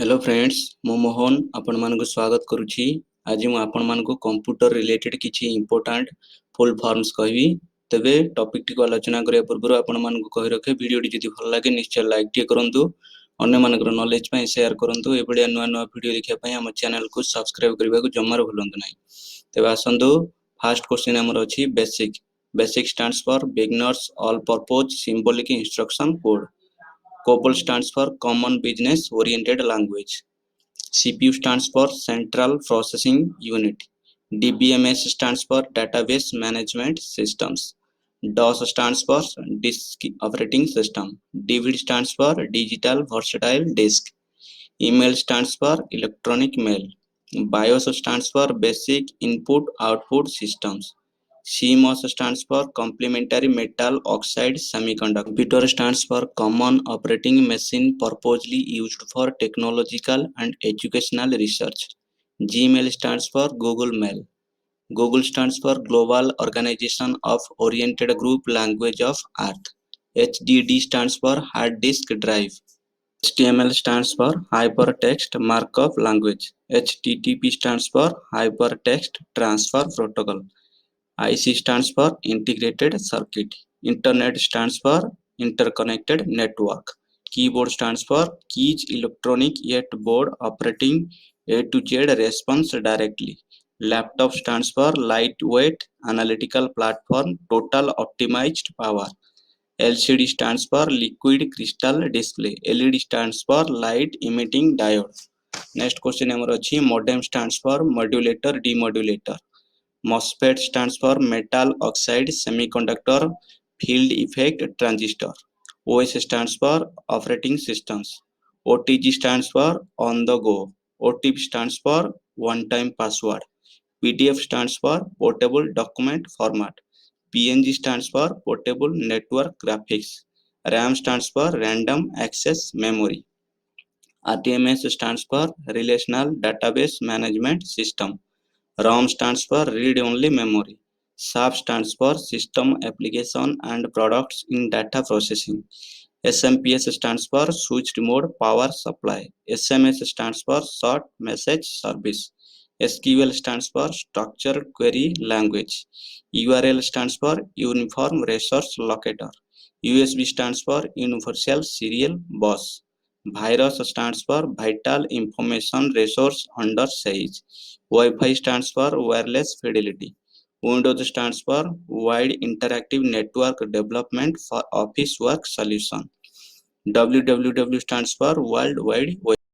Hello friends मो मोहन आपण मानक स्वागत करुछि। आज मु आपण मानक कंप्यूटर रिलेटेड किछि इंपोर्टेंट फुल फॉर्म्स कहबी। तबे टॉपिक टी को आलोचना करिया पूर्व आपण मानक कहि रखे वीडियो टी जदि भल लागे निश्चय लाइक टी करंतु, अन्य मानकर नॉलेज पय शेयर करंतु। ए बडिया नुवा नुवा वीडियो देखिया पय हम चैनल को सब्सक्राइब करबा को जम्मार भूलंतु नाही। तबे आसंतु फर्स्ट क्वेश्चन हमर अछि basic. Basic stands for beginners all purpose symbolic instruction code. COBOL stands for Common Business Oriented Language. CPU stands for Central Processing Unit. DBMS stands for Database Management Systems. DOS stands for Disk Operating System. DVD stands for Digital Versatile Disk. Email stands for Electronic Mail. BIOS stands for Basic Input Output Systems. CMOS stands for Complementary Metal Oxide Semiconductor. Computer stands for Common Operating Machine purposely used for technological and educational research. Gmail stands for Google Mail. Google stands for Global Organization of Oriented Group Language of Earth. HDD stands for Hard Disk Drive. HTML stands for Hypertext Markup Language. HTTP stands for Hypertext Transfer Protocol. IC stands for Integrated Circuit. Internet stands for Interconnected Network. Keyboard stands for Keys Electronic Yet Board Operating A to Z Response Directly. Laptop stands for Lightweight Analytical Platform Total Optimized Power. LCD stands for Liquid Crystal Display. LED stands for Light Emitting Diode. Next question number अछि modem stands for Modulator Demodulator. MOSFET stands for Metal Oxide Semiconductor Field Effect Transistor. OS stands for Operating Systems. OTG stands for On the Go. OTP stands for One Time Password. PDF stands for Portable Document Format. PNG stands for Portable Network Graphics. RAM stands for Random Access Memory. RDMS stands for Relational Database Management System. ROM stands for Read-Only Memory. SAP stands for System Application and Products in Data Processing. SMPS stands for Switched Mode Power Supply. SMS stands for Short Message Service. SQL stands for Structured Query Language. URL stands for Uniform Resource Locator. USB stands for Universal Serial Bus. Virus stands for Vital Information Resource Under Siege. Wi-Fi stands for Wireless Fidelity. Windows stands for Wide Interactive Network Development for Office Work Solution. WWW stands for World Wide Web.